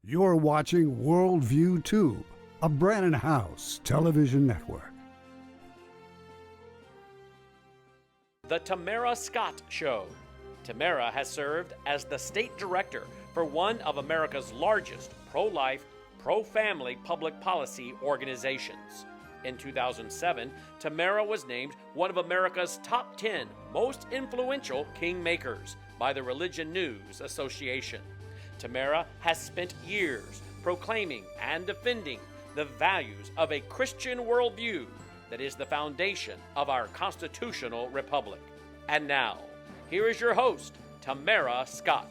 You're watching Worldview Tube, a Brannon House television network. The Tamara Scott Show. Tamara has served as the state director for one of America's largest pro-life, pro-family public policy organizations. In 2007, Tamara was named one of America's top 10 most influential kingmakers by the Religion News Association. Tamara has spent years proclaiming and defending the values of a Christian worldview that is the foundation of our constitutional republic. And now, here is your host, Tamara Scott.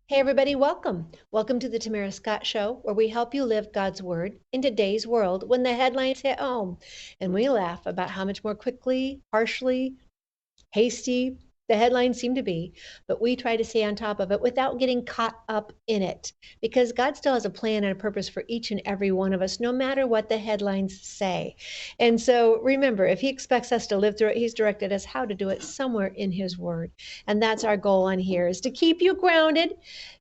Hey everybody, welcome. Welcome to the Tamara Scott Show, where we help you live God's Word in today's world when the headlines hit home. And we laugh about how much more quickly, harshly, hasty the headlines seem to be, but we try to stay on top of it without getting caught up in it, because God still has a plan and a purpose for each and every one of us, no matter what the headlines say. And so remember, if He expects us to live through it, He's directed us how to do it somewhere in His Word. And that's our goal on here, is to keep you grounded,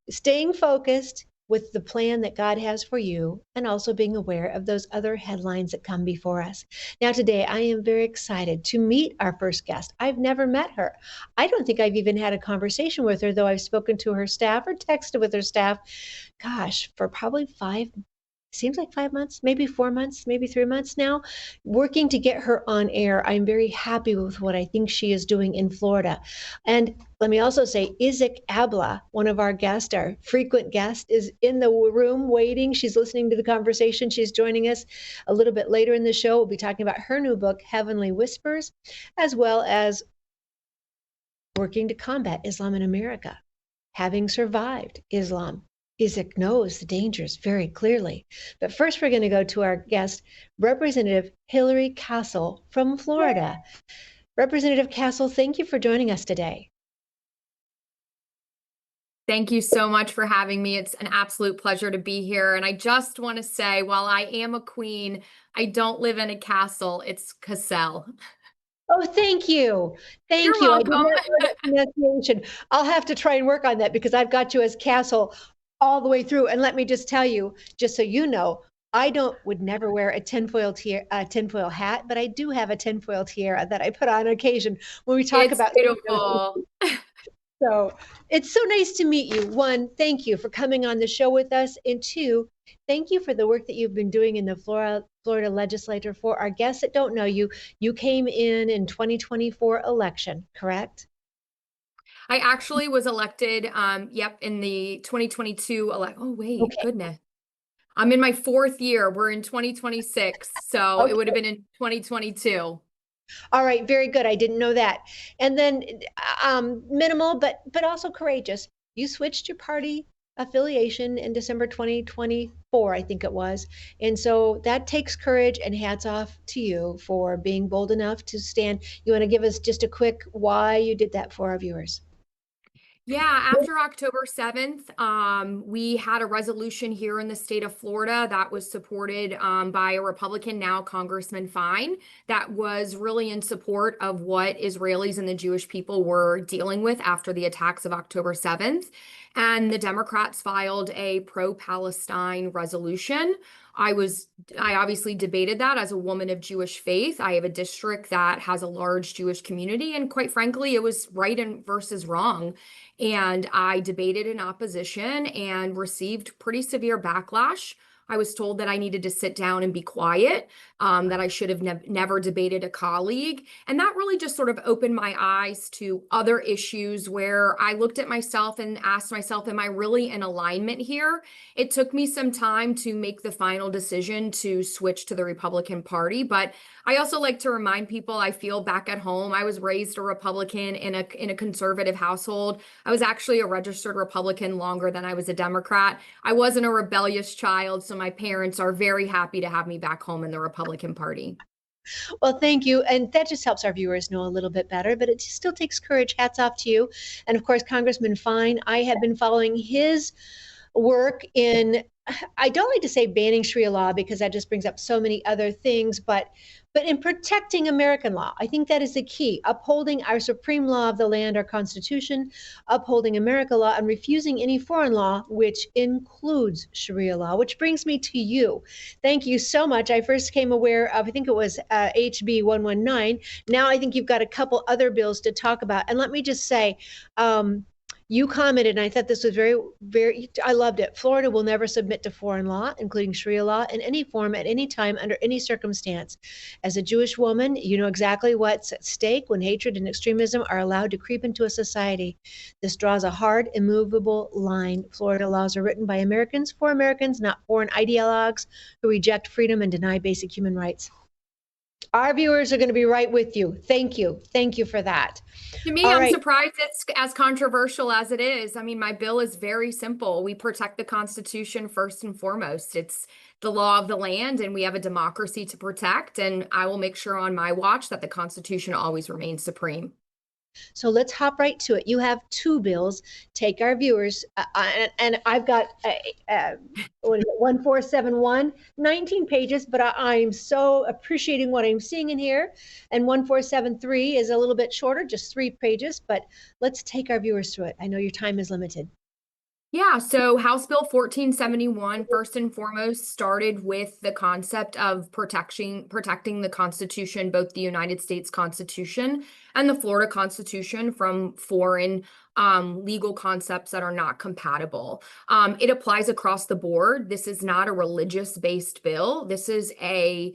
staying focused with the plan that God has for you, and also being aware of those other headlines that come before us. Now today, I am very excited to meet our first guest. I've never met her. I don't think I've even had a conversation with her, though I've spoken to her staff or texted with her staff, for probably seems like 5 months, maybe 4 months, maybe 3 months now, working to get her on air. I'm very happy with what I think she is doing in Florida. And let me also say, Isik Abla, one of our guests, our frequent guest, is in the room waiting. She's listening to the conversation. She's joining us a little bit later in the show. We'll be talking about her new book, Heavenly Whispers, as well as working to combat Islam in America, having survived Islam. Isik knows the dangers very clearly. But first, we're going to go to our guest, Representative Hillary Cassell from Florida. Representative Cassell, thank you for joining us today. Thank you so much for having me. It's an absolute pleasure to be here. And I just want to say, while I am a queen, I don't live in a castle. It's Cassell. Oh, thank you. Thank You're you. welcome. I did not know that pronunciation. I'll have to try and work on that, because I've got you as Cassell all the way through. And let me just tell you, just so you know, I would never wear a tinfoil hat, but I do have a tinfoil tiara that I put on occasion when we talk about. Beautiful. So it's so nice to meet you. One, thank you for coming on the show with us. And two, thank you for the work that you've been doing in the Florida legislature. For our guests that don't know you, you came in 2024 election, correct? I actually was elected, in the 2022 Oh, wait, Okay. goodness. I'm in my 4th year. We're in 2026, so Okay. It would have been in 2022. All right, very good. I didn't know that. And then minimal, but also courageous. You switched your party affiliation in December 2024, I think it was. And so that takes courage, and hats off to you for being bold enough to stand. You want to give us just a quick why you did that for our viewers? Yeah, after October 7th, we had a resolution here in the state of Florida that was supported by a Republican, now Congressman Fine, that was really in support of what Israelis and the Jewish people were dealing with after the attacks of October 7th. And the Democrats filed a pro-Palestine resolution. I obviously debated that as a woman of Jewish faith. I have a district that has a large Jewish community, and quite frankly, it was right and versus wrong. And I debated in opposition and received pretty severe backlash. I was told that I needed to sit down and be quiet, that I should have never debated a colleague. And that really just sort of opened my eyes to other issues where I looked at myself and asked myself, am I really in alignment here? It took me some time to make the final decision to switch to the Republican Party. But I also like to remind people, I feel back at home. I was raised a Republican in a conservative household. I was actually a registered Republican longer than I was a Democrat. I wasn't a rebellious child, so my parents are very happy to have me back home in the Republican Party. Well, thank you. And that just helps our viewers know a little bit better, but it still takes courage. Hats off to you. And of course, Congressman Fine, I have been following his work in, I don't like to say banning Sharia law, because that just brings up so many other things, but but in protecting American law. I think that is the key, upholding our supreme law of the land, our Constitution, upholding American law, and refusing any foreign law, which includes Sharia law, which brings me to you. Thank you so much. I first came aware of, I think it was HB 119. Now I think you've got a couple other bills to talk about. And let me just say, you commented, and I thought this was I loved it. Florida will never submit to foreign law, including Sharia law, in any form, at any time, under any circumstance. As a Jewish woman, you know exactly what's at stake when hatred and extremism are allowed to creep into a society. This draws a hard, immovable line. Florida laws are written by Americans for Americans, not foreign ideologues who reject freedom and deny basic human rights. Our viewers are going to be right with you. Thank you. Thank you for that. To me, I'm surprised it's as controversial as it is. I mean, my bill is very simple. We protect the Constitution first and foremost. It's the law of the land, and we have a democracy to protect. And I will make sure on my watch that the Constitution always remains supreme. So let's hop right to it. You have two bills. Take our viewers, and I've got what is it, 1471, 19 pages, but I'm so appreciating what I'm seeing in here. And 1473 is a little bit shorter, just 3 pages, but let's take our viewers through it. I know your time is limited. Yeah, so House Bill 1471, first and foremost, started with the concept of protecting the Constitution, both the United States Constitution and the Florida Constitution, from foreign legal concepts that are not compatible. It applies across the board. This is not a religious-based bill. This is a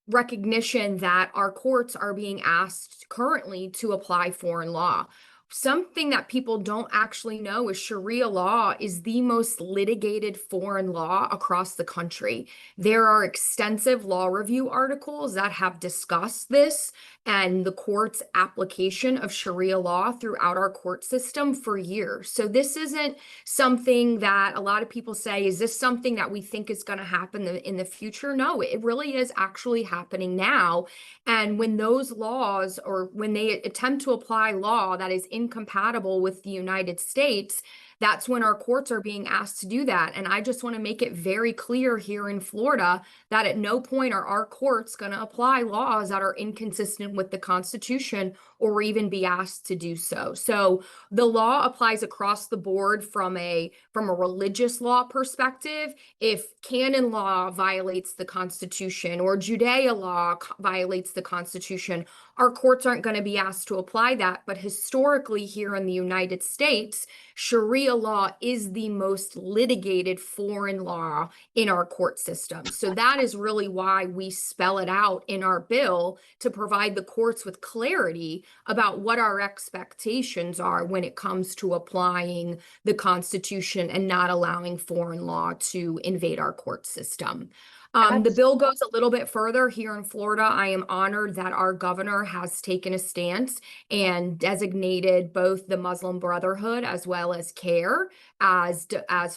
recognition that our courts are being asked currently to apply foreign law. Something that people don't actually know is Sharia law is the most litigated foreign law across the country. There are extensive law review articles that have discussed this and the court's application of Sharia law throughout our court system for years. So this isn't something that a lot of people say, is this something that we think is going to happen in the future? No, it really is actually happening now. And when those laws, or when they attempt to apply law that is incompatible with the United States, that's when our courts are being asked to do that. And I just want to make it very clear here in Florida that at no point are our courts going to apply laws that are inconsistent with the Constitution or even be asked to do so. So the law applies across the board from a religious law perspective. If canon law violates the Constitution or Judea law violates the Constitution, our courts aren't going to be asked to apply that. But historically here in the United States, Sharia law is the most litigated foreign law in our court system. So that is really why we spell it out in our bill, to provide the courts with clarity about what our expectations are when it comes to applying the Constitution and not allowing foreign law to invade our court system. The bill goes a little bit further. Here in Florida, I am honored that our governor has taken a stance and designated both the Muslim Brotherhood as well as CAIR as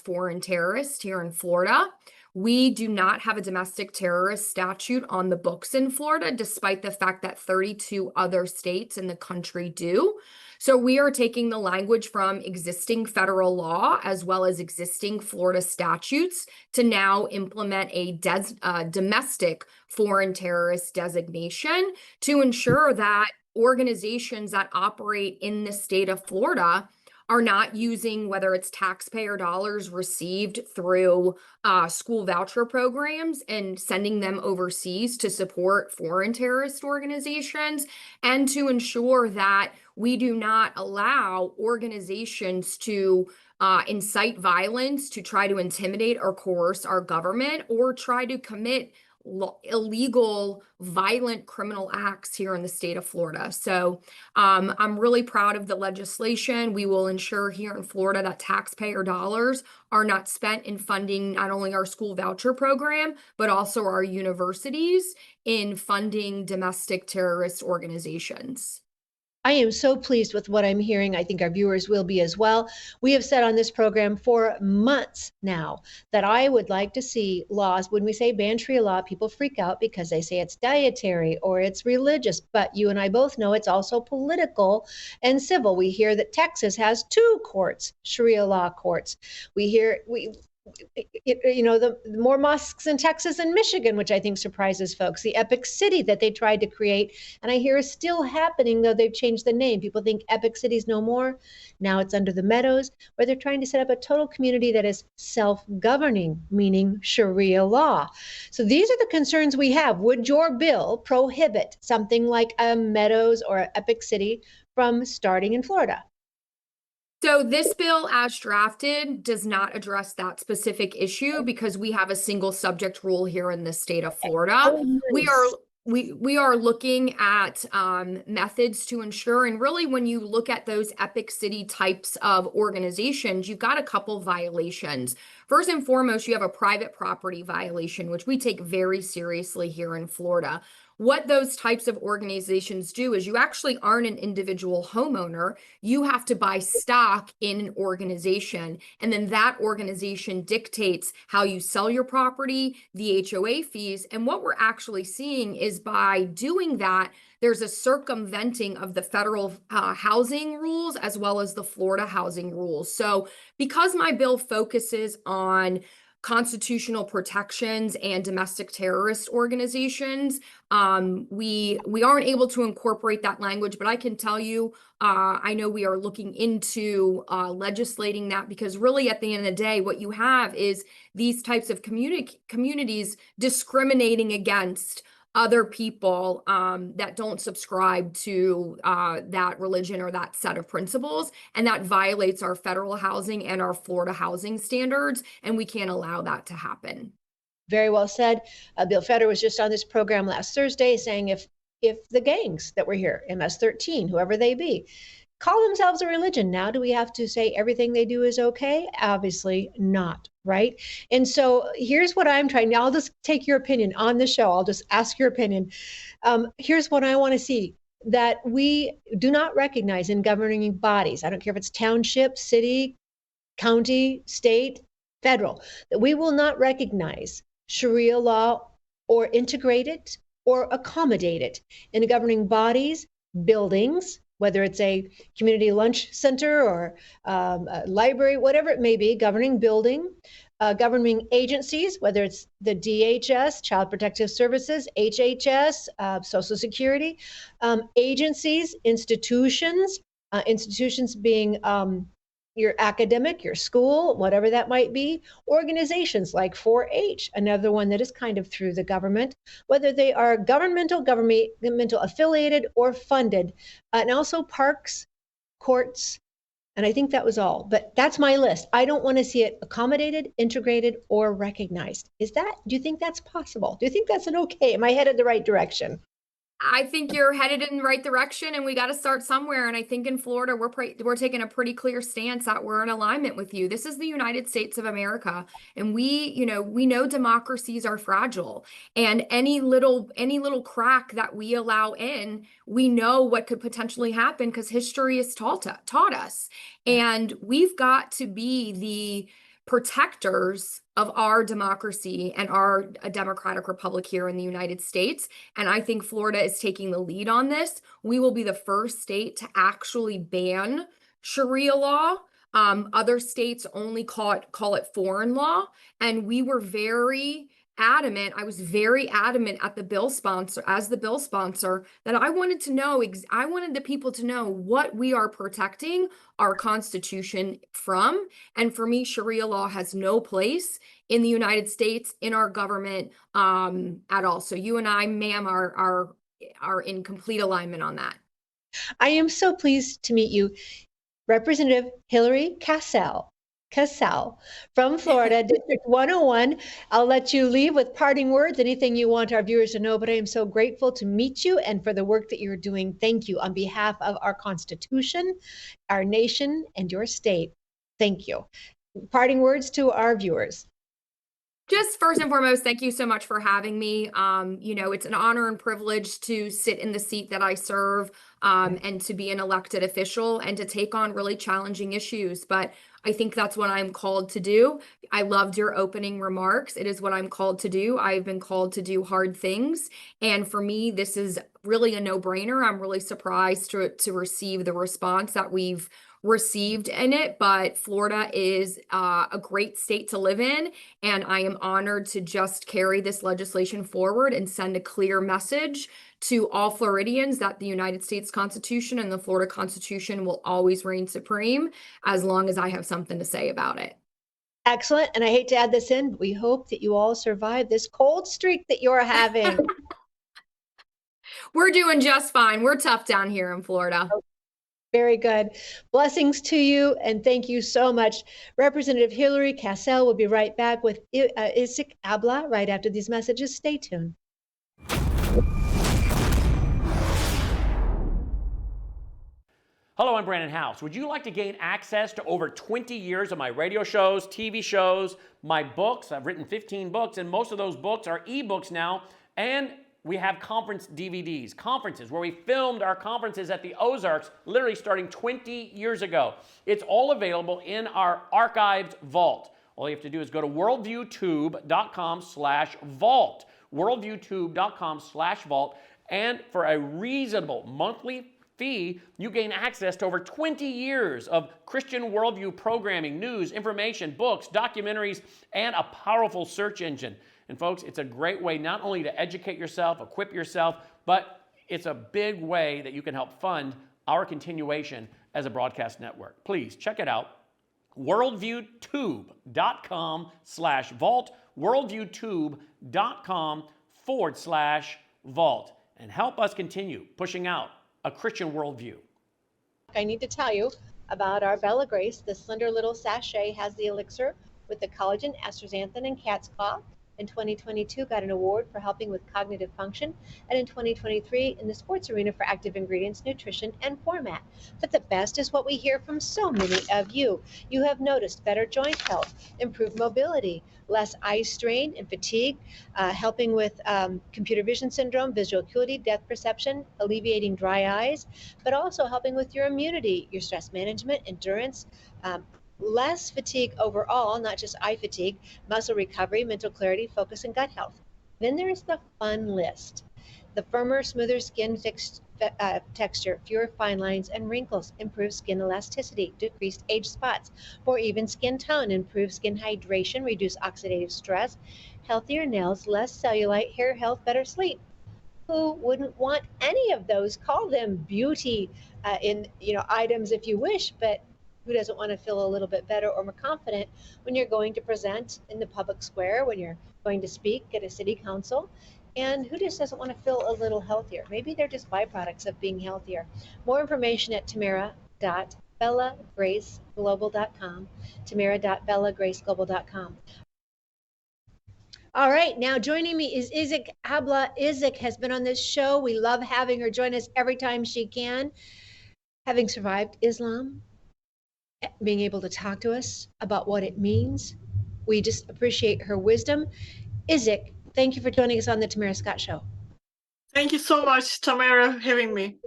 foreign terrorists here in Florida. We do not have a domestic terrorist statute on the books in Florida, despite the fact that 32 other states in the country do. So we are taking the language from existing federal law as well as existing Florida statutes to now implement a domestic foreign terrorist designation to ensure that organizations that operate in the state of Florida are not using, whether it's taxpayer dollars received through school voucher programs and sending them overseas to support foreign terrorist organizations, and to ensure that we do not allow organizations to incite violence, to try to intimidate or coerce our government, or try to commit illegal, violent criminal acts here in the state of Florida. So I'm really proud of the legislation. We will ensure here in Florida that taxpayer dollars are not spent in funding not only our school voucher program, but also our universities in funding domestic terrorist organizations. I am so pleased with what I'm hearing. I think our viewers will be as well. We have said on this program for months now that I would like to see laws. When we say ban Sharia law, people freak out because they say it's dietary or it's religious. But you and I both know it's also political and civil. We hear that Texas has 2 courts, Sharia law courts. the more mosques in Texas and Michigan, which I think surprises folks. The Epic City that they tried to create, and I hear is still happening, though they've changed the name. People think Epic City's no more. Now it's Under the Meadows, where they're trying to set up a total community that is self-governing, meaning Sharia law. So these are the concerns we have. Would your bill prohibit something like a Meadows or Epic City from starting in Florida? So this bill as drafted does not address that specific issue because we have a single subject rule here in the state of Florida. Oh, We are nice. we are looking at methods to ensure, and really when you look at those Epic City types of organizations, you've got a couple violations. First and foremost, you have a private property violation, which we take very seriously here in Florida. What those types of organizations do is you actually aren't an individual homeowner. You have to buy stock in an organization, and then that organization dictates how you sell your property, the HOA fees. And what we're actually seeing is by doing that, there's a circumventing of the federal housing rules as well as the Florida housing rules. So because my bill focuses on constitutional protections and domestic terrorist organizations, we aren't able to incorporate that language, but I can tell you, I know we are looking into legislating that, because really at the end of the day, what you have is these types of communities discriminating against other people that don't subscribe to that religion or that set of principles, and that violates our federal housing and our Florida housing standards, and we can't allow that to happen. Very well said. Bill Feder was just on this program last Thursday saying if the gangs that were here, MS-13, whoever they be, call themselves a religion, now do we have to say everything they do is okay? Obviously not, right? And so here's what I'm trying. Now I'll just take your opinion on the show. I'll just ask your opinion. Here's what I want to see that we do not recognize in governing bodies. I don't care if it's township, city, county, state, federal, that we will not recognize Sharia law or integrate it or accommodate it in governing bodies, buildings, whether it's a community lunch center or a library, whatever it may be, governing building, governing agencies, whether it's the DHS, Child Protective Services, HHS, Social Security, agencies, institutions, institutions being your academic, your school, whatever that might be, organizations like 4-H, another one that is kind of through the government, whether they are governmental affiliated or funded, and also parks, courts, and I think that was all. But that's my list. I don't want to see it accommodated, integrated, or recognized. Do you think that's possible? Do you think that's an okay? Am I headed the right direction? I think you're headed in the right direction, and we got to start somewhere. And I think in Florida, we're taking a pretty clear stance that we're in alignment with you. This is the United States of America, and we know democracies are fragile, and any little crack that we allow in, we know what could potentially happen because history has taught us, and we've got to be the protectors of our democracy and our democratic republic here in the United States. And I think Florida is taking the lead on this. We will be the first state to actually ban Sharia law. Other states only call it foreign law. And we were very adamant. I was very adamant as the bill sponsor, that I wanted the people to know what we are protecting our Constitution from. And for me, Sharia law has no place in the United States, in our government, at all. So you and I, ma'am, are in complete alignment on that. I am so pleased to meet you, Representative Hillary Cassell from Florida, District 101. I'll let you leave with parting words, anything you want our viewers to know, but I am so grateful to meet you and for the work that you're doing. Thank you on behalf of our Constitution, our nation, and your state. Thank you. Parting words to our viewers. Just first and foremost, thank you so much for having me. It's an honor and privilege to sit in the seat that I serve, and to be an elected official and to take on really challenging issues. But I think that's what I'm called to do. I loved your opening remarks. It is what I'm called to do. I've been called to do hard things. And for me, this is really a no-brainer. I'm really surprised to receive the response that we've received in it, but Florida is a great state to live in, and I am honored to just carry this legislation forward and send a clear message to all Floridians that the United States Constitution and the Florida Constitution will always reign supreme as long as I have something to say about it. Excellent. And I hate to add this in, but we hope that you all survive this cold streak that you're having. We're doing just fine. We're tough down here in Florida. Very good. Blessings to you, and thank you so much. Representative Hillary Cassell will be right back with Isik Abla right after these messages. Stay tuned. Hello, I'm Brandon House. Would you like to gain access to over 20 years of my radio shows, TV shows, my books? I've written 15 books, and most of those books are ebooks now, and we have conference DVDs, conferences where we filmed our conferences at the Ozarks, literally starting 20 years ago. It's all available in our archived vault. All you have to do is go to worldviewtube.com/vault, worldviewtube.com/vault, and for a reasonable monthly fee, you gain access to over 20 years of Christian worldview programming, news, information, books, documentaries, and a powerful search engine. And folks, it's a great way not only to educate yourself, equip yourself, but it's a big way that you can help fund our continuation as a broadcast network. Please check it out. worldviewtube.com/vault, worldviewtube.com/vault, and help us continue pushing out a Christian worldview. I need to tell you about our Bella Grace. The slender little sachet has the elixir with the collagen, astaxanthin, and cat's claw. In 2022, got an award for helping with cognitive function, and in 2023 in the sports arena for active ingredients, nutrition, and format. But the best is what we hear from so many of you. You have noticed better joint health, improved mobility, less eye strain and fatigue, helping with computer vision syndrome, visual acuity, depth perception, alleviating dry eyes, but also helping with your immunity, your stress management, endurance, less fatigue overall, not just eye fatigue, muscle recovery, mental clarity, focus, and gut health. Then there's the fun list. The firmer, smoother skin texture, fewer fine lines and wrinkles, improved skin elasticity, decreased age spots, more even skin tone, improved skin hydration, reduced oxidative stress, healthier nails, less cellulite, hair health, better sleep. Who wouldn't want any of those? Call them beauty items if you wish, but who doesn't want to feel a little bit better or more confident when you're going to present in the public square, when you're going to speak at a city council? And who just doesn't want to feel a little healthier? Maybe they're just byproducts of being healthier. More information at tamara.bellagraceglobal.com, tamara.bellagraceglobal.com. All right, now joining me is Isik Abla. Isik has been on this show. We love having her join us every time she can. Having survived Islam, being able to talk to us about what it means. We just appreciate her wisdom. Isik, thank you for joining us on the Tamara Scott Show. Thank you so much, Tamara, having me.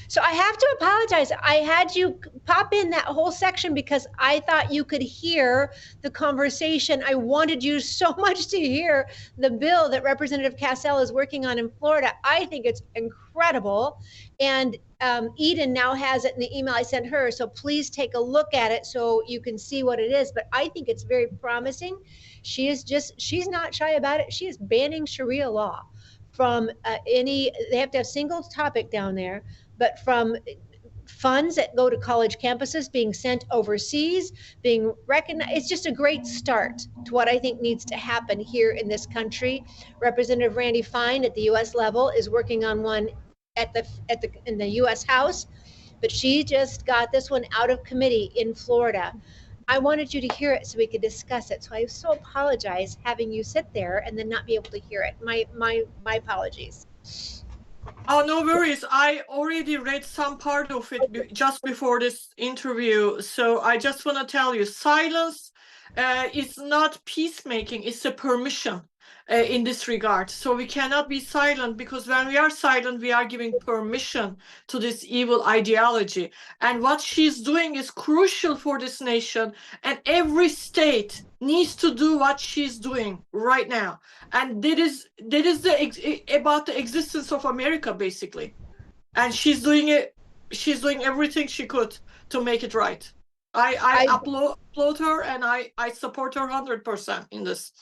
So I have to apologize. I had you pop in that whole section because I thought you could hear the conversation. I wanted you so much to hear the bill that Representative Cassell is working on in Florida. I think it's incredible. And Eden now has it in the email I sent her. So please take a look at it so you can see what it is. But I think it's very promising. She's not shy about it. She is banning Sharia law from they have to have single topic down there, but from funds that go to college campuses being sent overseas, being recognized. It's just a great start to what I think needs to happen here in this country. Representative Randy Fine at the U.S. level is working on one in the U.S. House, but she just got this one out of committee in Florida. I wanted you to hear it so we could discuss it. So I so apologize having you sit there and then not be able to hear it. My apologies. Oh, no worries. I already read some part of it just before this interview. So I just want to tell you, silence is not peacemaking. It's a permission in this regard. So we cannot be silent, because when we are silent, we are giving permission to this evil ideology. And what she's doing is crucial for this nation. And every state needs to do what she's doing right now. And that is about the existence of America, basically. And she's doing it. She's doing everything she could to make it right. I I applaud her, and I support her 100% in this.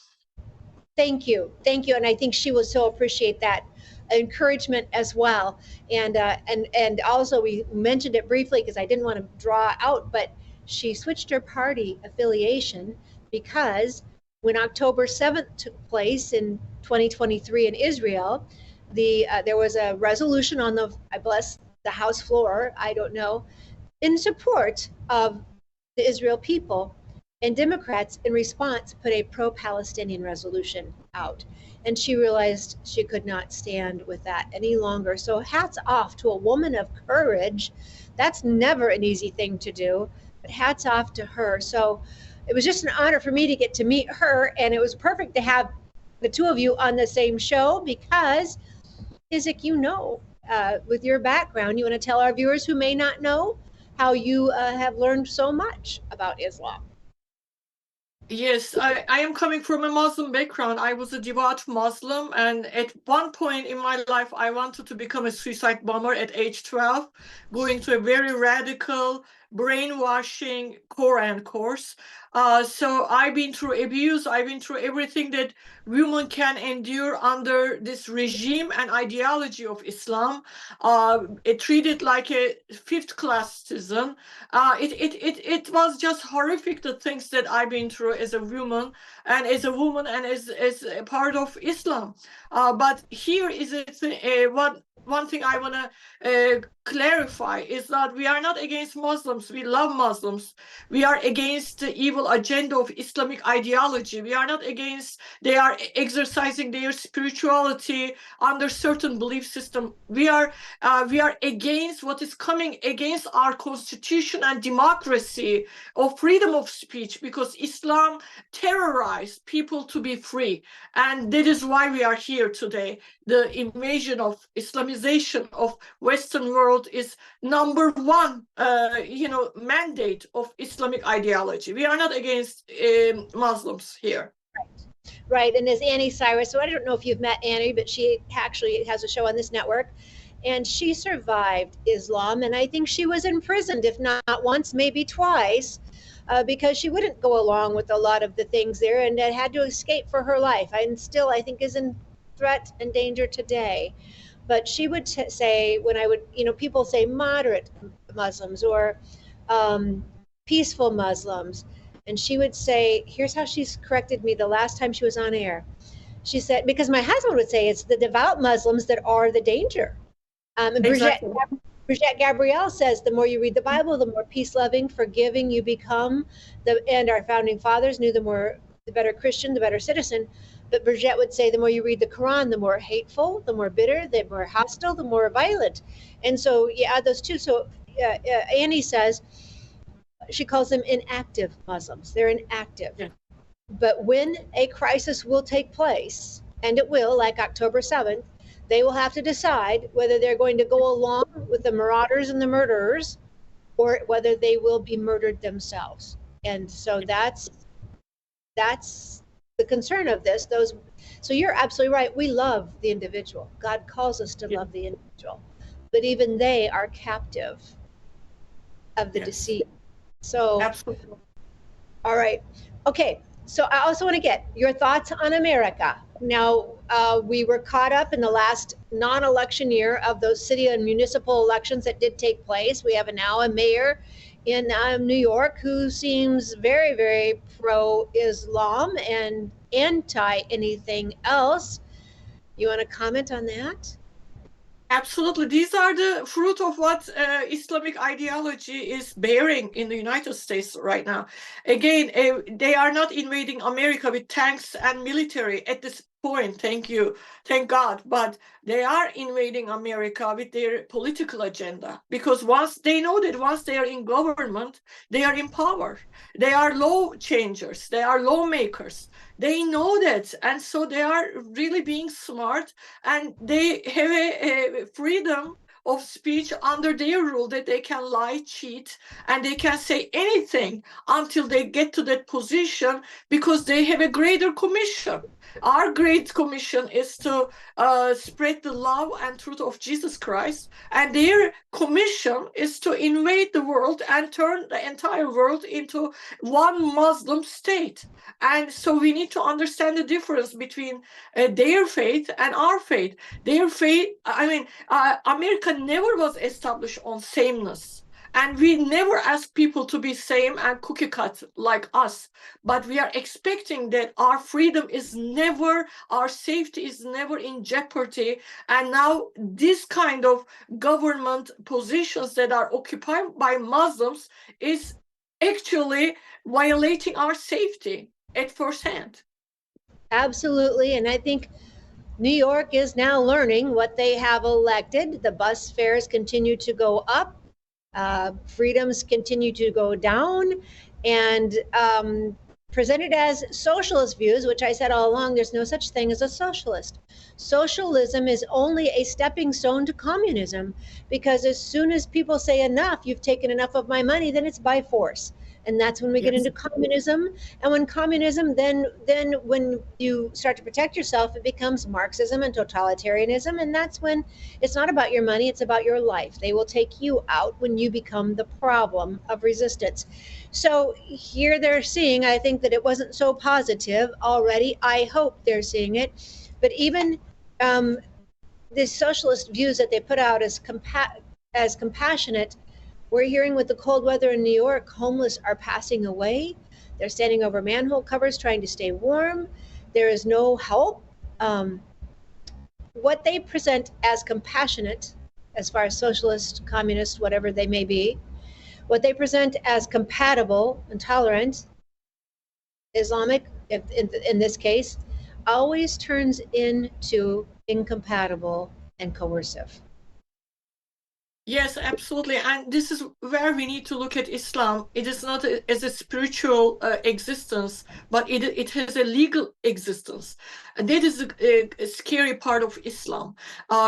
Thank you, and I think she will so appreciate that encouragement as well. And also we mentioned it briefly because I didn't want to draw out, but she switched her party affiliation because when October 7th took place in 2023 in Israel, there was a resolution on I bless the House floor, I don't know, in support of the Israel people. And Democrats, in response, put a pro-Palestinian resolution out. And she realized she could not stand with that any longer. So hats off to a woman of courage. That's never an easy thing to do, but hats off to her. So it was just an honor for me to get to meet her. And it was perfect to have the two of you on the same show because, Isik, with your background, you want to tell our viewers who may not know how you have learned so much about Islam. Yes, I am coming from a Muslim background. I was a devout Muslim, and at one point in my life, I wanted to become a suicide bomber at age 12, going to a very radical brainwashing Quran course. So I've been through abuse. I've been through everything that women can endure under this regime and ideology of Islam. It treated like a fifth-class citizen. It was just horrific, the things that I've been through as a woman and as a part of Islam. But here is one thing I want to clarify is that we are not against Muslims. We love Muslims. We are against the evil agenda of Islamic ideology. We are not against they are exercising their spirituality under certain belief system. We are against what is coming against our constitution and democracy of freedom of speech, because Islam terrorized people to be free. And that is why we are here today. The invasion of Islamization of Western world is number one, mandate of Islamic ideology. We are not against Muslims here. Right, and as Annie Cyrus, so I don't know if you've met Annie, but she actually has a show on this network, and she survived Islam, and I think she was imprisoned, if not once, maybe twice, because she wouldn't go along with a lot of the things there, and had to escape for her life, and still I think is in threat and danger today. But she would say, when I would, people say moderate Muslims or peaceful Muslims, and she would say, here's how she's corrected me the last time she was on air. She said, because my husband would say it's the devout Muslims that are the danger. And Exactly. Brigitte Gabrielle says, the more you read the Bible, the more peace-loving, forgiving you become. And our founding fathers knew the better Christian, the better citizen. But Brigitte would say, the more you read the Quran, the more hateful, the more bitter, the more hostile, the more violent. And so you add those two. So Annie says, she calls them inactive Muslims. They're inactive. Yeah. But when a crisis will take place, and it will, like October 7th, they will have to decide whether they're going to go along with the marauders and the murderers, or whether they will be murdered themselves. And so that's the concern of this. So you're absolutely right. We love the individual. God calls us to love the individual, but even they are captive of the deceit. So Absolutely. All right. Okay. So I also want to get your thoughts on America. Now, we were caught up in the last non-election year of those city and municipal elections that did take place. We have now a mayor in New York who seems very, very pro-Islam and anti anything else. You want to comment on that? Absolutely. These are the fruit of what Islamic ideology is bearing in the United States right now. Again, they are not invading America with tanks and military at this point, thank God, but they are invading America with their political agenda, because once they know that once they are in government, they are in power. They are law changers, they are lawmakers. They know that, and so they are really being smart, and they have a freedom of speech under their rule, that they can lie, cheat, and they can say anything until they get to that position, because they have a greater commission. Our great commission is to spread the love and truth of Jesus Christ, and their commission is to invade the world and turn the entire world into one Muslim state. And so we need to understand the difference between their faith and our faith. Their faith, I mean, America never was established on sameness. And we never ask people to be same and cookie cut like us. But we are expecting that our freedom is never, our safety is never in jeopardy. And now this kind of government positions that are occupied by Muslims is actually violating our safety at first hand. Absolutely. And I think New York is now learning what they have elected. The bus fares continue to go up, freedoms continue to go down, and presented as socialist views, which I said all along, there's no such thing as a socialist. Socialism is only a stepping stone to communism, because as soon as people say enough, you've taken enough of my money, then it's by force. And that's when we get into communism. And when communism, then when you start to protect yourself, it becomes Marxism and totalitarianism. And that's when it's not about your money, it's about your life. They will take you out when you become the problem of resistance. So here they're seeing, I think that it wasn't so positive already. I hope they're seeing it. But even the socialist views that they put out as compassionate, we're hearing with the cold weather in New York, homeless are passing away. They're standing over manhole covers trying to stay warm. There is no help. What they present as compassionate, as far as socialist, communist, whatever they may be, what they present as compatible and tolerant, Islamic in this case, always turns into incompatible and coercive. Yes, absolutely. And this is where we need to look at Islam. It is not as a spiritual existence, but it has a legal existence. And that is a scary part of Islam,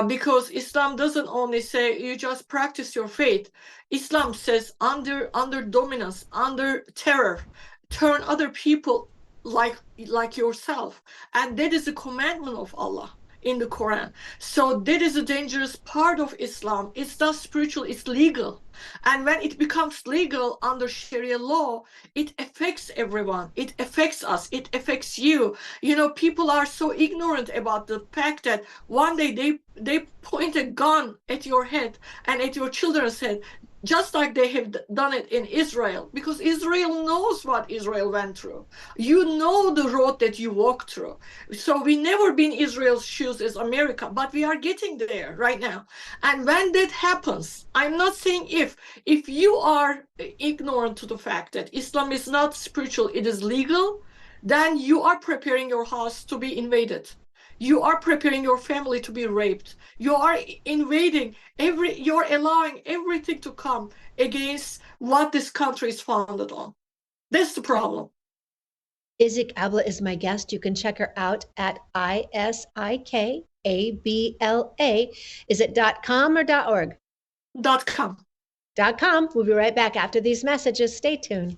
because Islam doesn't only say you just practice your faith. Islam says under dominance, under terror, turn other people like yourself. And that is a commandment of Allah in the Quran. So that is a dangerous part of Islam. It's not spiritual, it's legal. And when it becomes legal under Sharia law, it affects everyone. It affects us. It affects you. You know, people are so ignorant about the fact that one day they point a gun at your head and at your children's head, just like they have done it in Israel, because Israel knows what Israel went through. You know the road that you walked through. So we never been in Israel's shoes as America, but we are getting there right now. And when that happens, I'm not saying if you are ignorant to the fact that Islam is not spiritual, it is legal, then you are preparing your house to be invaded. You are preparing your family to be raped. You are invading you're allowing everything to come against what this country is founded on. That's the problem. Isik Abla is my guest. You can check her out at ISIK ABLA. Is it .com or .org? .com. .com. We'll be right back after these messages. Stay tuned.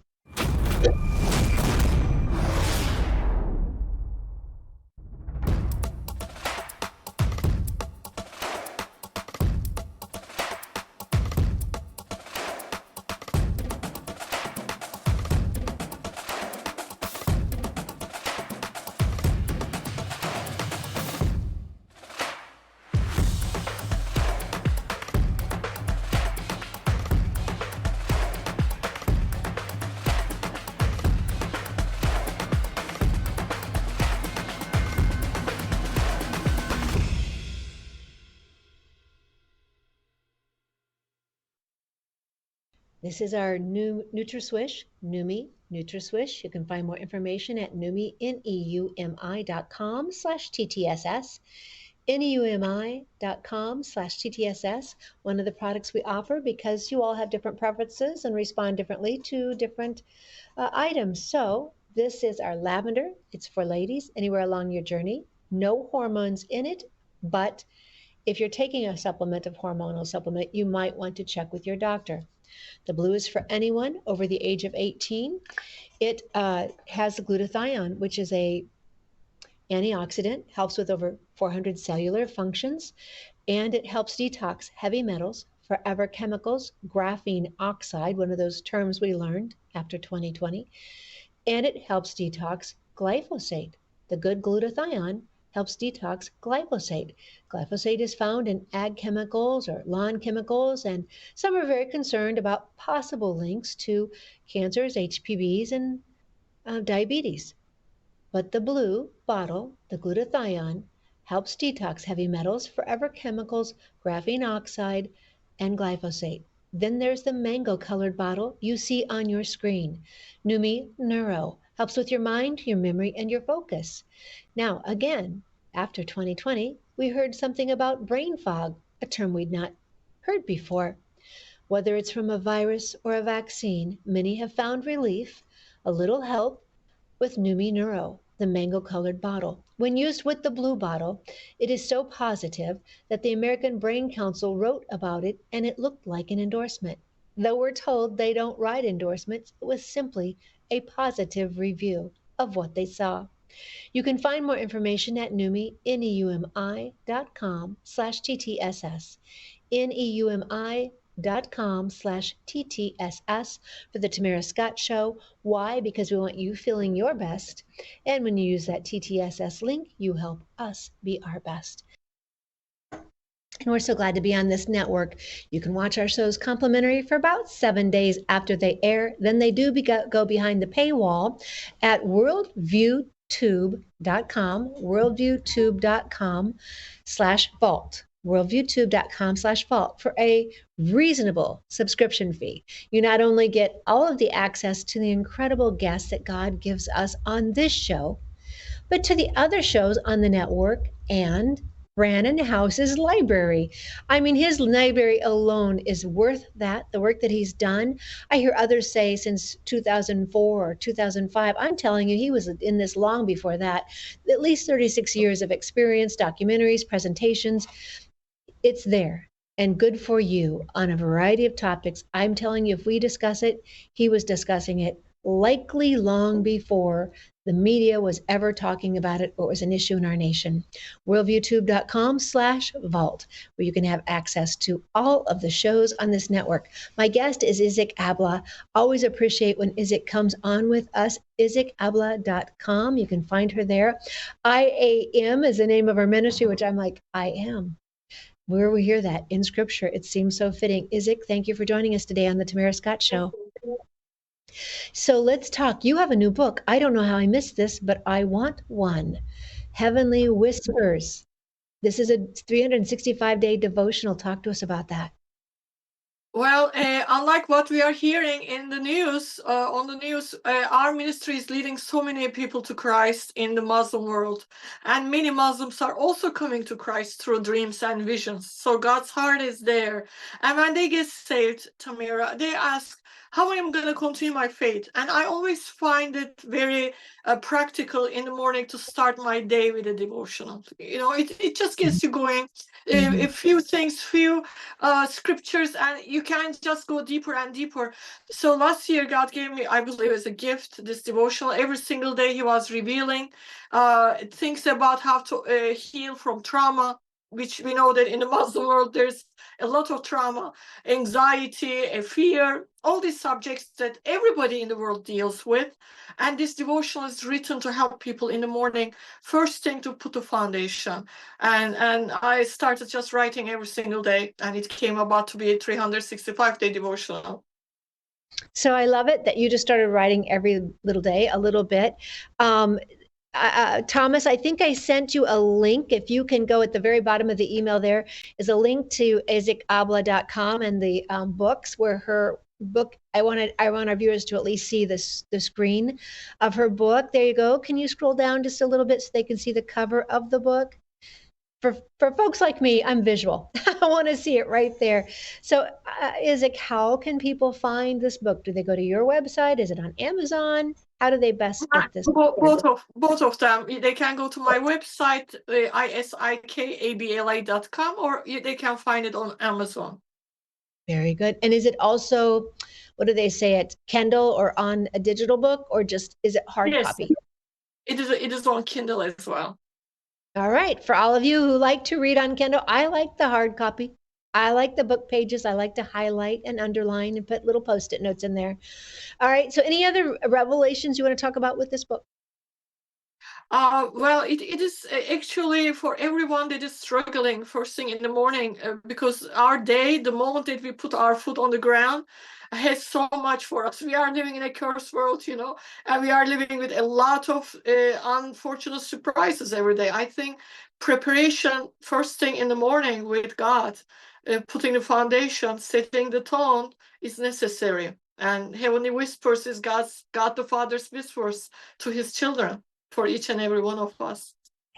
This is our new NutraSwish, Numi NutraSwish. You can find more information at Numi, neumi.com/TTSS, neumi.com/TTSS. One of the products we offer, because you all have different preferences and respond differently to different items. So this is our lavender. It's for ladies anywhere along your journey. No hormones in it, but if you're taking a supplement, a hormonal supplement, you might want to check with your doctor. The blue is for anyone over the age of 18. It has glutathione, which is a antioxidant, helps with over 400 cellular functions, and it helps detox heavy metals, forever chemicals, graphene oxide, one of those terms we learned after 2020, and it helps detox glyphosate. The good glutathione helps detox glyphosate. Glyphosate is found in ag chemicals or lawn chemicals, and some are very concerned about possible links to cancers, HPVs, and diabetes. But the blue bottle, the glutathione, helps detox heavy metals, forever chemicals, graphene oxide, and glyphosate. Then there's the mango colored bottle you see on your screen. Numi Neuro helps with your mind, your memory, and your focus. Now, again, after 2020, we heard something about brain fog, a term we'd not heard before. Whether it's from a virus or a vaccine, many have found relief, a little help with Numi Neuro, the mango colored bottle. When used with the blue bottle, it is so positive that the American Brain Council wrote about it and it looked like an endorsement. Though we're told they don't write endorsements, it was simply a positive review of what they saw. You can find more information at neumi.com/TTSS. neumi.com/TTSS for the Tamara Scott Show. Why? Because we want you feeling your best. And when you use that TTSS link, you help us be our best. And we're so glad to be on this network. You can watch our shows complimentary for about 7 days after they air. Then they do go behind the paywall at worldviewtube.com, worldviewtube.com/vault. worldviewtube.com/vault for a reasonable subscription fee. You not only get all of the access to the incredible guests that God gives us on this show, but to the other shows on the network and Brandon House's library. I mean, his library alone is worth that, the work that he's done. I hear others say since 2004 or 2005. I'm telling you, he was in this long before that. At least 36 years of experience, documentaries, presentations. It's there and good for you on a variety of topics. I'm telling you, if we discuss it, he was discussing it likely long before the media was ever talking about it or it was an issue in our nation. worldviewtube.com/vault, where you can have access to all of the shows on this network. My guest is Isik Abla. Always appreciate when Isik comes on with us. IsikAbla.com. You can find her there. I AM is the name of our ministry, which I'm like, I am. Where we hear that in scripture, it seems so fitting. Isik, thank you for joining us today on the Tamara Scott Show. So let's talk. You have a new book. I don't know how I missed this, but I want one. Heavenly Whispers. This is a 365-day devotional. Talk to us about that. Well, unlike what we are hearing in the news, on the news, our ministry is leading so many people to Christ in the Muslim world. And many Muslims are also coming to Christ through dreams and visions. So God's heart is there. And when they get saved, Tamara, they ask, how am I going to continue my faith? And I always find it very practical in the morning to start my day with a devotional. You know, it just gets you going. A few things, few scriptures, and you can just go deeper and deeper. So last year, God gave me, I believe, as a gift, this devotional. Every single day, He was revealing things about how to heal from trauma, which we know that in the Muslim world, there's a lot of trauma, anxiety, fear, all these subjects that everybody in the world deals with. And this devotional is written to help people in the morning, first thing to put a foundation. And I started just writing every single day, and it came about to be a 365-day devotional. So I love it that you just started writing every little day, a little bit. Thomas, I think I sent you a link. If you can go at the very bottom of the email, there is a link to isikabla.com and the books where her book, I want our viewers to at least see the screen of her book. There you go. Can you scroll down just a little bit so they can see the cover of the book? For folks like me, I'm visual. I want to see it right there. So Isik, how can people find this book? Do they go to your website? Is it on Amazon? How do they best get this? Both of them. They can go to my website, isikabla.com, or they can find it on Amazon. Very good. And is it also, what do they say, it's Kindle or on a digital book, or just is it hard Yes, copy? it is on Kindle as well. All right. For all of you who like to read on Kindle, I like the hard copy. I like the book pages. I like to highlight and underline and put little post-it notes in there. All right. So any other revelations you want to talk about with this book? Well, it is actually for everyone that is struggling first thing in the morning, because our day, the moment that we put our foot on the ground, has so much for us. We are living in a cursed world, and we are living with a lot of unfortunate surprises every day. I think preparation first thing in the morning with God, putting the foundation, setting the tone is necessary. And heavenly whispers is God the Father's whispers to his children, for each and every one of us.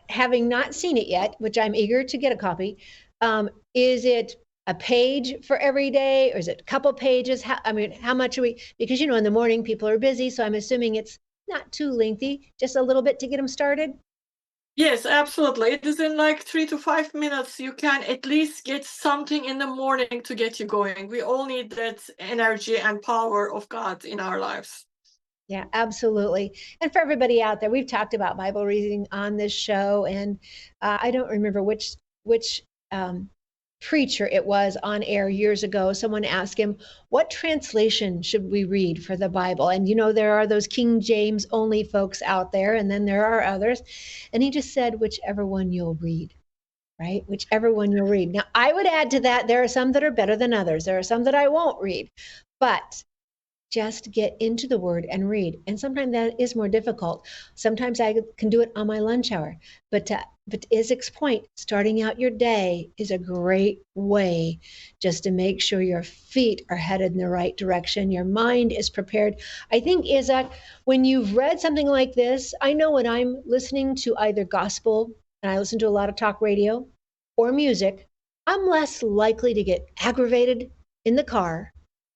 Having not seen it yet, which I'm eager to get a copy, is it a page for every day, or is it a couple pages? How much are we? Because in the morning people are busy, so I'm assuming it's not too lengthy, just a little bit to get them started. Yes, absolutely. It is in like 3 to 5 minutes. You can at least get something in the morning to get you going. We all need that energy and power of God in our lives. Yeah, absolutely. And for everybody out there, we've talked about Bible reading on this show, and I don't remember which preacher it was on air years ago. Someone asked him, what translation should we read for the Bible? And there are those King James only folks out there, and then there are others. And he just said, whichever one you'll read, right? Whichever one you'll read. Now, I would add to that, there are some that are better than others. There are some that I won't read, but just get into the word and read. And sometimes that is more difficult. Sometimes I can do it on my lunch hour. But to Isik's point, starting out your day is a great way just to make sure your feet are headed in the right direction. Your mind is prepared. I think, Isik, when you've read something like this, I know when I'm listening to either gospel, and I listen to a lot of talk radio, or music, I'm less likely to get aggravated in the car,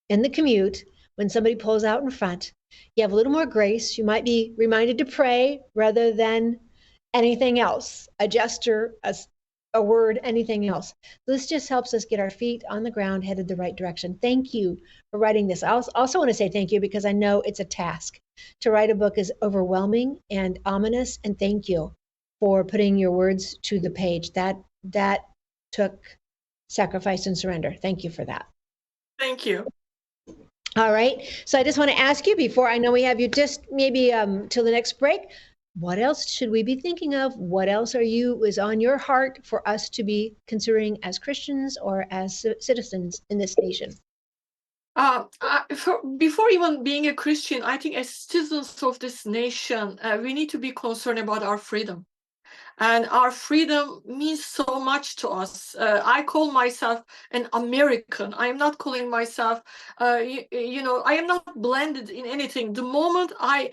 in the commute, when somebody pulls out in front. You have a little more grace. You might be reminded to pray rather than anything else, a gesture, a word, anything else. This just helps us get our feet on the ground, headed the right direction. Thank you for writing this. I also want to say thank you, because I know it's a task. To write a book is overwhelming and ominous, and thank you for putting your words to the page. That took sacrifice and surrender. Thank you for that. Thank you. All right. So I just want to ask you, before I know we have you just maybe till the next break, what else should we be thinking of? What else is on your heart for us to be considering as Christians or as citizens in this nation? Before even being a Christian, I think as citizens of this nation, we need to be concerned about our freedom. And our freedom means so much to us. I call myself an American. I am not calling myself, I am not blended in anything. The moment I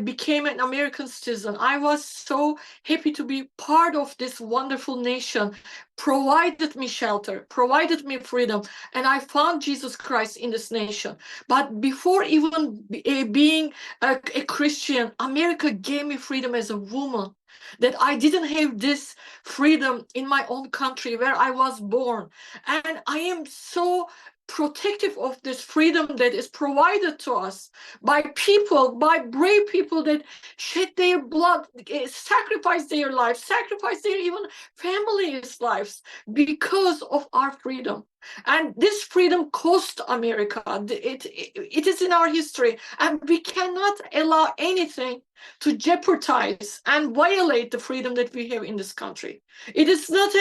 became an American citizen, I was so happy to be part of this wonderful nation, provided me shelter, provided me freedom, and I found Jesus Christ in this nation. But before even being a Christian, America gave me freedom as a woman, that I didn't have this freedom in my own country where I was born. And I am so protective of this freedom that is provided to us by brave people that shed their blood, sacrifice their lives, sacrifice their even families' lives because of our freedom. And this freedom cost America. It is in our history, and we cannot allow anything to jeopardize and violate the freedom that we have in this country. It is not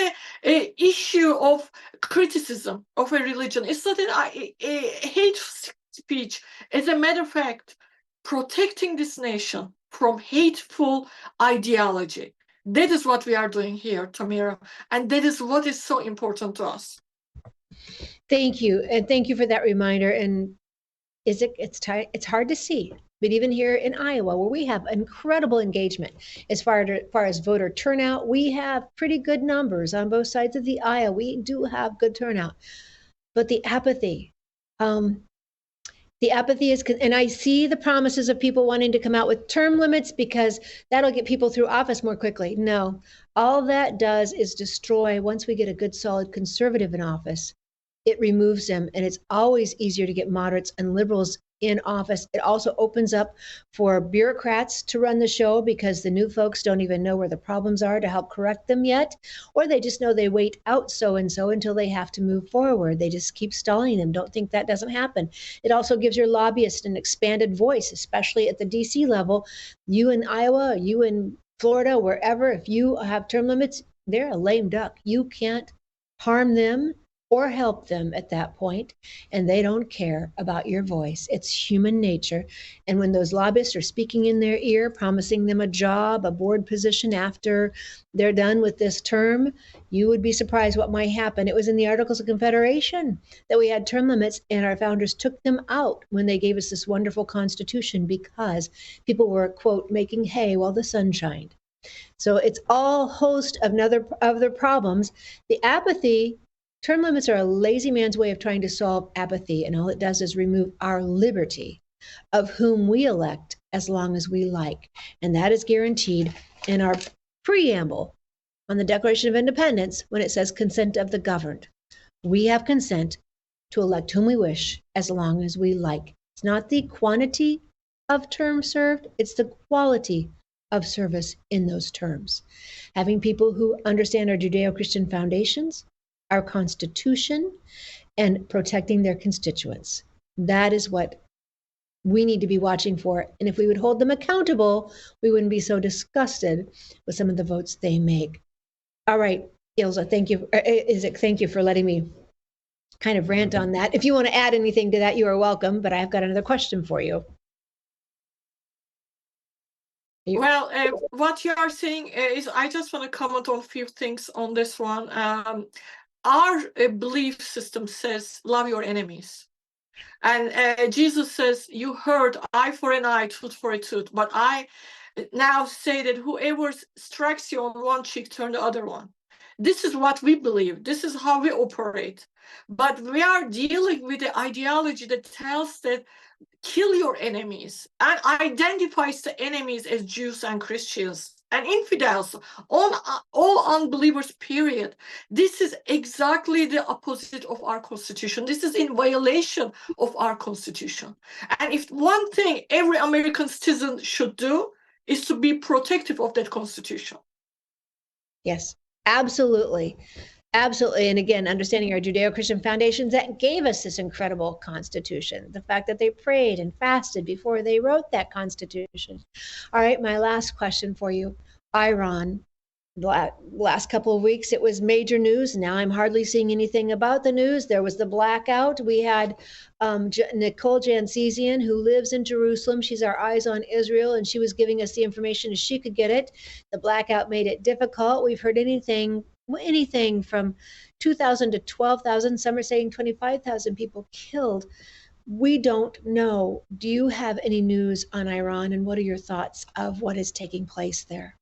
a issue of criticism of a religion. It's not a hate speech. As a matter of fact, protecting this nation from hateful ideology. That is what we are doing here, Tamara, and that is what is so important to us. Thank you, and thank you for that reminder. And it's hard to see, but even here in Iowa, where we have incredible engagement as far as voter turnout, we have pretty good numbers on both sides of the aisle. We do have good turnout, but the apathy, The apathy is, and I see the promises of people wanting to come out with term limits because that'll get people through office more quickly. No, all that does is destroy, once we get a good, solid conservative in office, it removes them. And it's always easier to get moderates and liberals in office. It also opens up for bureaucrats to run the show because the new folks don't even know where the problems are to help correct them yet, or they just know they wait out so-and-so until they have to move forward. They just keep stalling them. Don't think that doesn't happen. It also gives your lobbyists an expanded voice, especially at the DC level. You in Iowa, you in Florida, wherever, if you have term limits, they're a lame duck. You can't harm them or help them at that point, and they don't care about your voice. It's human nature. And when those lobbyists are speaking in their ear, promising them a job, a board position after they're done with this term, you would be surprised what might happen. It was in the Articles of Confederation that we had term limits, and our founders took them out when they gave us this wonderful Constitution because people were, quote, making hay while the sun shined. So it's all host of other problems. The apathy, term limits are a lazy man's way of trying to solve apathy, and all it does is remove our liberty of whom we elect as long as we like. And that is guaranteed in our preamble on the Declaration of Independence when it says consent of the governed. We have consent to elect whom we wish as long as we like. It's not the quantity of terms served, it's the quality of service in those terms. Having people who understand our Judeo-Christian foundations, our Constitution, and protecting their constituents. That is what we need to be watching for. And if we would hold them accountable, we wouldn't be so disgusted with some of the votes they make. All right, Ilza, thank you. Isik, thank you for letting me kind of rant on that. If you want to add anything to that, you are welcome, but I've got another question for you. Well, what you are saying is, I just want to comment on a few things on this one. Our belief system says, love your enemies. And Jesus says, you heard eye for an eye, tooth for a tooth. But I now say that whoever strikes you on one cheek, turn the other one. This is what we believe. This is how we operate. But we are dealing with the ideology that tells that kill your enemies and identifies the enemies as Jews and Christians and infidels, all unbelievers, period. This is exactly the opposite of our Constitution. This is in violation of our Constitution. And if one thing every American citizen should do is to be protective of that Constitution. Yes, absolutely. Absolutely. And again, understanding our Judeo-Christian foundations that gave us this incredible Constitution, the fact that they prayed and fasted before they wrote that Constitution. All right, my last question for you. Iran, the last couple of weeks, it was major news. Now I'm hardly seeing anything about the news. There was the blackout. We had Nicole Jansezian, who lives in Jerusalem. She's our eyes on Israel, and she was giving us the information as she could get it. The blackout made it difficult. We've heard anything from 2,000 to 12,000. Some are saying 25,000 people killed. We don't know. Do you have any news on Iran, and what are your thoughts of what is taking place there?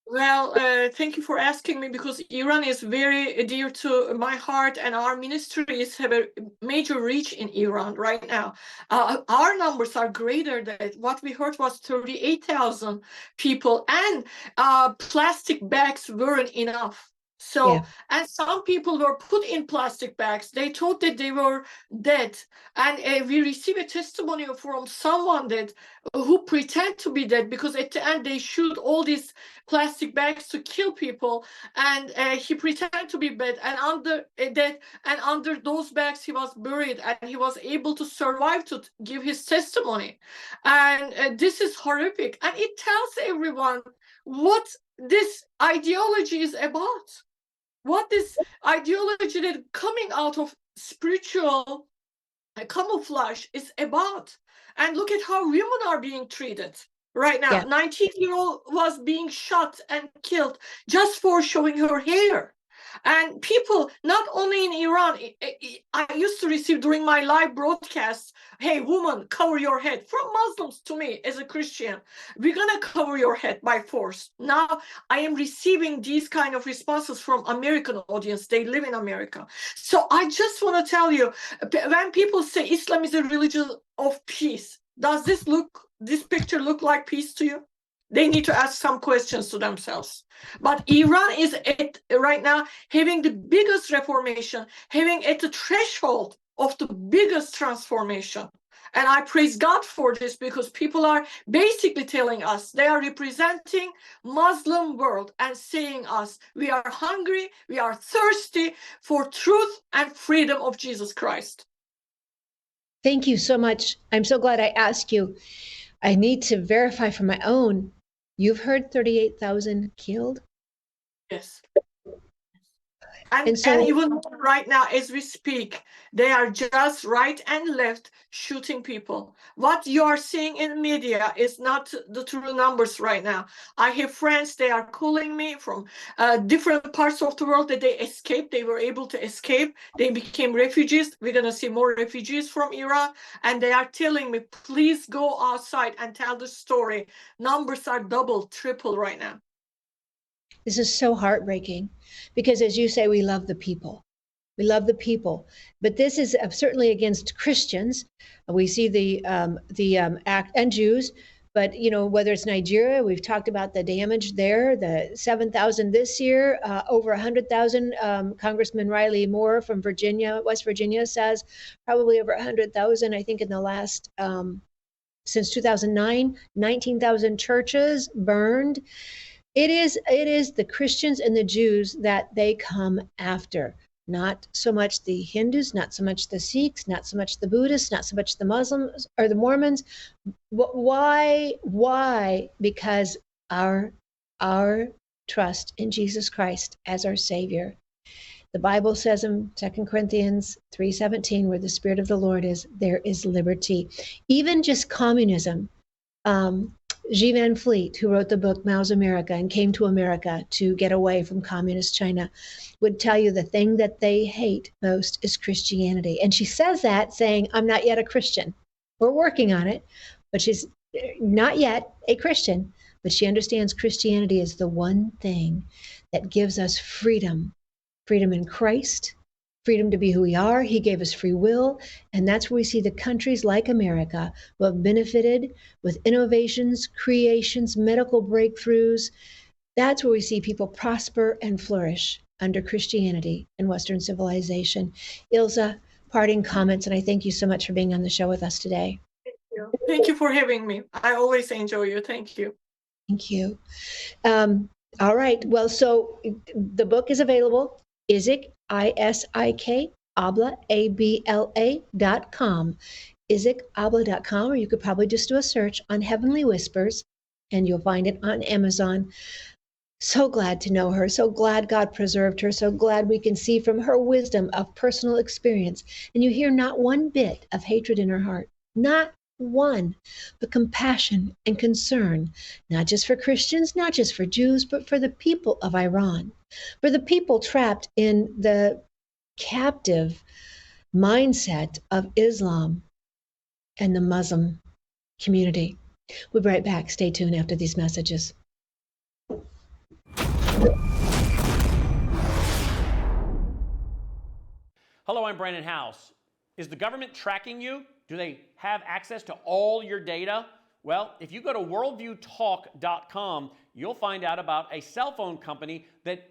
Well, thank you for asking me, because Iran is very dear to my heart, and our ministries have a major reach in Iran right now. Our numbers are greater than what we heard was 38,000 people, and plastic bags weren't enough. So, yeah. And some people were put in plastic bags. They thought that they were dead. And we received a testimony from someone who pretend to be dead, because at the end they shoot all these plastic bags to kill people, and he pretended to be dead, and under those bags he was buried, and he was able to survive to give his testimony. And this is horrific, and it tells everyone what this ideology is about. What this ideology that coming out of spiritual camouflage is about. And look at how women are being treated right now. Yeah. 19-year-old was being shot and killed just for showing her hair. And people, not only in Iran, I used to receive during my live broadcasts, hey, woman, cover your head, from Muslims to me as a Christian. We're going to cover your head by force. Now I am receiving these kind of responses from American audience. They live in America. So I just want to tell you, when people say Islam is a religion of peace, does this picture look like peace to you? They need to ask some questions to themselves. But Iran is right now having the biggest reformation, having at the threshold of the biggest transformation. And I praise God for this, because people are basically telling us, they are representing Muslim world and saying us, we are hungry, we are thirsty for truth and freedom of Jesus Christ. Thank you so much. I'm so glad I asked you. I need to verify for my own. You've heard 38,000 killed? Yes. And And so- even right now, as we speak, they are just right and left shooting people. What you are seeing in media is not the true numbers right now. I have friends, they are calling me from different parts of the world that they escaped. They were able to escape. They became refugees. We're going to see more refugees from Iran. And they are telling me, please go outside and tell the story. Numbers are double, triple right now. This is so heartbreaking because, as you say, we love the people. We love the people, but this is certainly against Christians. We see the act, and Jews, but whether it's Nigeria, we've talked about the damage there. The 7,000 this year, over 100,000. Congressman Riley Moore from Virginia, West Virginia, says probably over 100,000. I think in the last since 2009, 19,000 churches burned. It is the Christians and the Jews that they come after. Not so much the Hindus, not so much the Sikhs, not so much the Buddhists, not so much the Muslims or the Mormons. Why? Because our trust in Jesus Christ as our Savior. The Bible says in 2 Corinthians 3:17, where the Spirit of the Lord is, there is liberty. Even just communism. G. Van Fleet, who wrote the book Mao's America and came to America to get away from communist China, would tell you the thing that they hate most is Christianity. And she says that saying, I'm not yet a Christian. We're working on it, but she's not yet a Christian. But she understands Christianity is the one thing that gives us freedom. Freedom in Christ, freedom to be who we are. He gave us free will. And that's where we see the countries like America who have benefited with innovations, creations, medical breakthroughs. That's where we see people prosper and flourish under Christianity and Western civilization. Ilza, parting comments, and I thank you so much for being on the show with us today. Thank you for having me. I always enjoy you. Thank you. Thank you. All right. Well, so the book is available. Isik, ISIK, Abla, ABLA.com. IsikAbla.com, or you could probably just do a search on Heavenly Whispers and you'll find it on Amazon. So glad to know her. So glad God preserved her. So glad we can see from her wisdom of personal experience. And you hear not one bit of hatred in her heart. Not one, but compassion and concern, not just for Christians, not just for Jews, but for the people of Iran, for the people trapped in the captive mindset of Islam and the Muslim community. We'll be right back. Stay tuned after these messages. Hello, I'm Brandon House. Is the government tracking you? Do they have access to all your data? Well, if you go to worldviewtalk.com, you'll find out about a cell phone company that,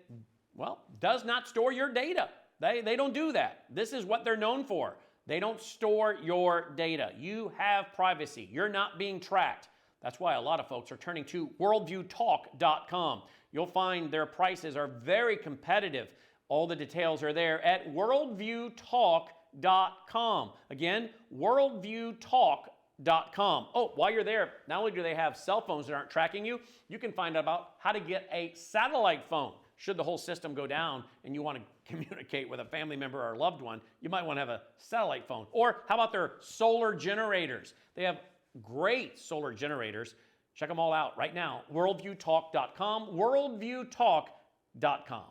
well, does not store your data. They don't do that. This is what they're known for. They don't store your data. You have privacy. You're not being tracked. That's why a lot of folks are turning to worldviewtalk.com. You'll find their prices are very competitive. All the details are there at worldviewtalk.com. Again, worldviewtalk.com. Oh, while you're there, not only do they have cell phones that aren't tracking you, you can find out about how to get a satellite phone. Should the whole system go down and you want to communicate with a family member or a loved one, you might want to have a satellite phone. Or how about their solar generators? They have great solar generators. Check them all out right now. Worldviewtalk.com, worldviewtalk.com.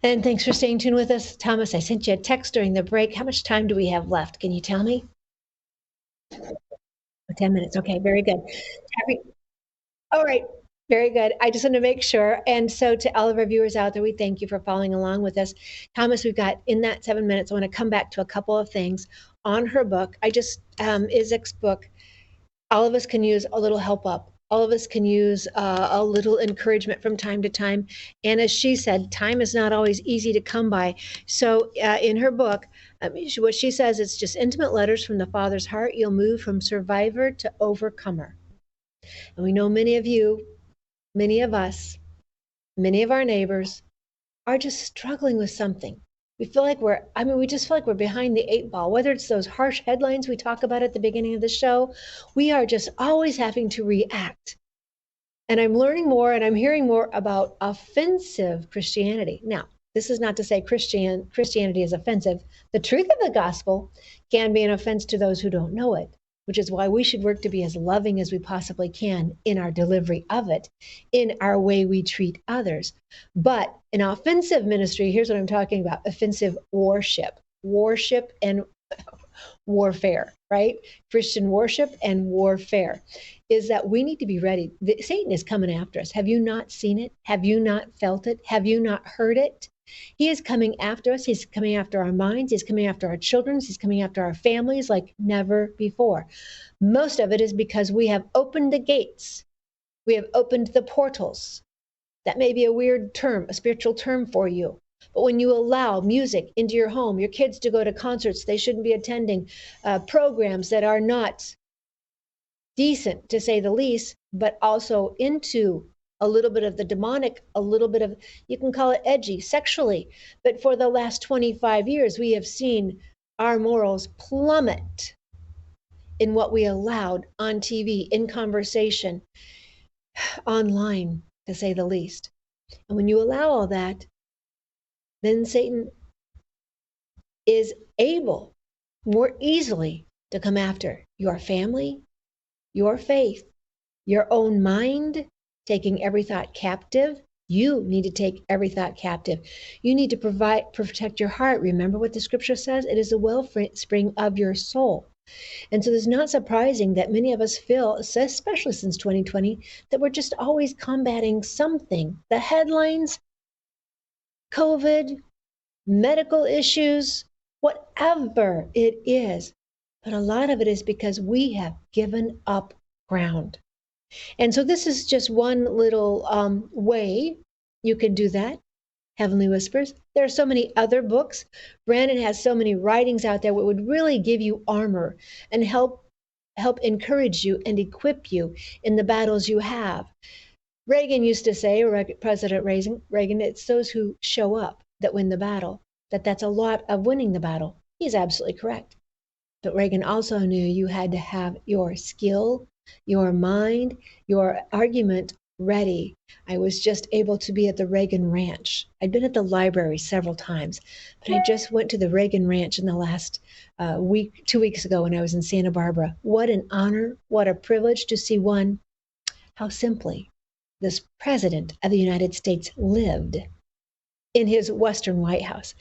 And thanks for staying tuned with us. Thomas, I sent you a text during the break. How much time do we have left? Can you tell me? 10 minutes. Okay, very good. All right, very good. I just want to make sure. And so to all of our viewers out there, we thank you for following along with us. Thomas, we've got in that 7 minutes, I want to come back to a couple of things on her book. Isik's book, all of us can use a little help up. All of us can use a little encouragement from time to time. And as she said, time is not always easy to come by. So in her book, what she says, it's just intimate letters from the Father's heart. You'll move from survivor to overcomer. And we know many of you, many of us, many of our neighbors are just struggling with something. We just feel like we're behind the 8 ball, whether it's those harsh headlines we talk about at the beginning of the show. We are just always having to react. And I'm learning more and I'm hearing more about offensive Christianity. Now, this is not to say Christianity is offensive. The truth of the gospel can be an offense to those who don't know it, which is why we should work to be as loving as we possibly can in our delivery of it, in our way we treat others. But an offensive ministry, here's what I'm talking about, offensive worship and warfare, right? Christian worship and warfare is that we need to be ready. Satan is coming after us. Have you not seen it? Have you not felt it? Have you not heard it? He is coming after us. He's coming after our minds. He's coming after our children. He's coming after our families like never before. Most of it is because we have opened the gates. We have opened the portals. That may be a weird term, a spiritual term for you. But when you allow music into your home, your kids to go to concerts they shouldn't be attending, programs that are not decent, to say the least, but also into a little bit of the demonic, a little bit of, you can call it edgy, sexually. But for the last 25 years, we have seen our morals plummet in what we allowed on TV, in conversation, online, to say the least. And when you allow all that, then Satan is able more easily to come after your family, your faith, your own mind, taking every thought captive. You need to take every thought captive. You need to protect your heart. Remember what the scripture says? It is the wellspring of your soul. And so it's not surprising that many of us feel, especially since 2020, that we're just always combating something. The headlines, COVID, medical issues, whatever it is. But a lot of it is because we have given up ground. And so this is just one little way you can do that. Heavenly Whispers. There are so many other books. Brandon has so many writings out there that would really give you armor and help encourage you and equip you in the battles you have. Reagan used to say, President Reagan, it's those who show up that win the battle, that's a lot of winning the battle. He's absolutely correct. But Reagan also knew you had to have your skill, your mind, your argument ready. I was just able to be at the Reagan Ranch. I'd been at the library several times, but I just went to the Reagan Ranch in the last 2 weeks ago when I was in Santa Barbara. What an honor, what a privilege to see how simply this president of the United States lived in his Western White House.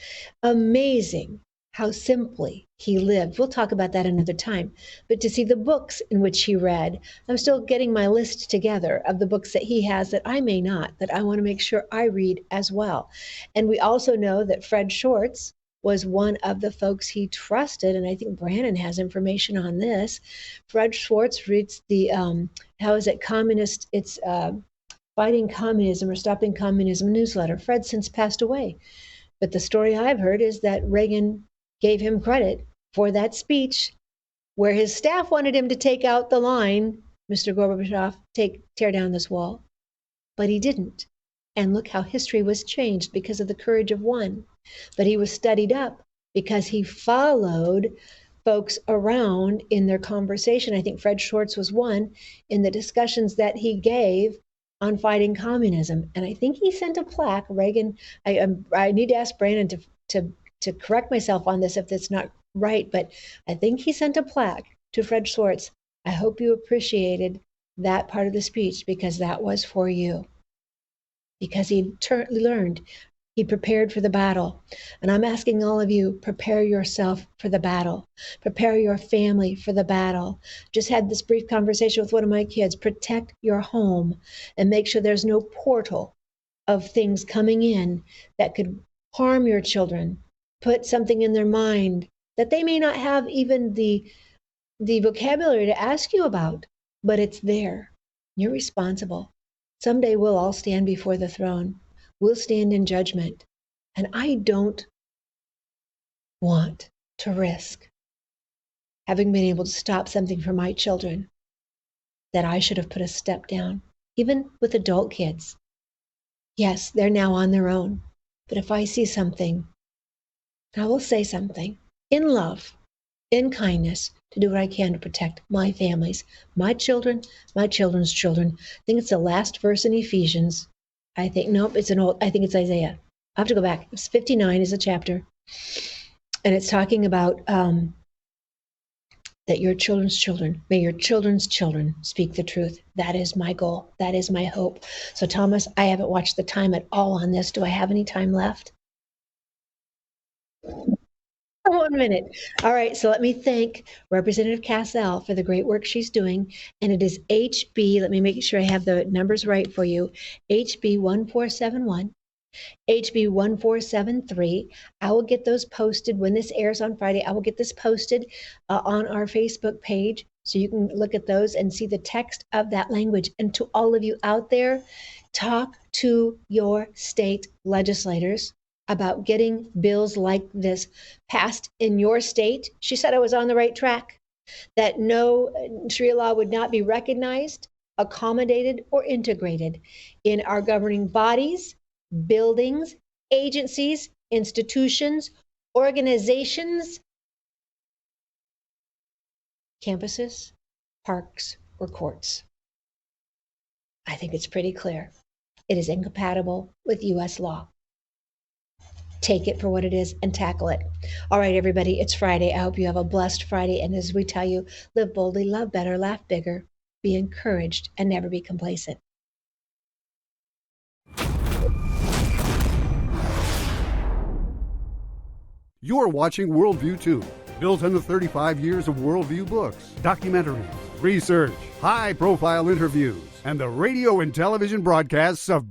Amazing how simply he lived. We'll talk about that another time. But to see the books in which he read, I'm still getting my list together of the books that he has that I may not, that I want to make sure I read as well. And we also know that Fred Schwartz was one of the folks he trusted, and I think Brandon has information on this. Fred Schwartz reads the, Fighting Communism or Stopping Communism newsletter. Fred since passed away. But the story I've heard is that Reagan gave him credit for that speech where his staff wanted him to take out the line, Mr. Gorbachev, tear down this wall. But he didn't. And look how history was changed because of the courage of one. But he was studied up because he followed folks around in their conversation. I think Fred Schwartz was one in the discussions that he gave on fighting communism. And I think he sent a plaque. Reagan, I need to ask Brandon to correct myself on this if that's not right, but I think he sent a plaque to Fred Schwartz. I hope you appreciated that part of the speech because that was for you. Because he learned He prepared for the battle. And I'm asking all of you, prepare yourself for the battle. Prepare your family for the battle. Just had this brief conversation with one of my kids. Protect your home and make sure there's no portal of things coming in that could harm your children, put something in their mind that they may not have even the vocabulary to ask you about, but it's there. You're responsible. Someday we'll all stand before the throne. We'll stand in judgment. And I don't want to risk having been able to stop something for my children that I should have put a step down, even with adult kids. Yes, they're now on their own. But if I see something, I will say something in love, in kindness, to do what I can to protect my families, my children, my children's children. I think it's the last verse in Ephesians. I think it's Isaiah. I have to go back. It's 59 is a chapter. And it's talking about that your children's children, may your children's children speak the truth. That is my goal. That is my hope. So Thomas, I haven't watched the time at all on this. Do I have any time left? 1 minute. All right, so let me thank Representative Cassell for the great work she's doing. And it is HB, let me make sure I have the numbers right for you, HB 1471, HB 1473. I will get those posted when this airs on Friday. I will get this posted on our Facebook page so you can look at those and see the text of that language. And to all of you out there, talk to your state legislators about getting bills like this passed in your state. She said I was on the right track, that no Sharia law would not be recognized, accommodated, or integrated in our governing bodies, buildings, agencies, institutions, organizations, campuses, parks, or courts. I think it's pretty clear. It is incompatible with U.S. law. Take it for what it is and tackle it. All right, everybody, it's Friday. I hope you have a blessed Friday. And as we tell you, live boldly, love better, laugh bigger, be encouraged, and never be complacent. You're watching Worldview 2, built on the 35 years of Worldview books, documentaries, research, high-profile interviews, and the radio and television broadcasts of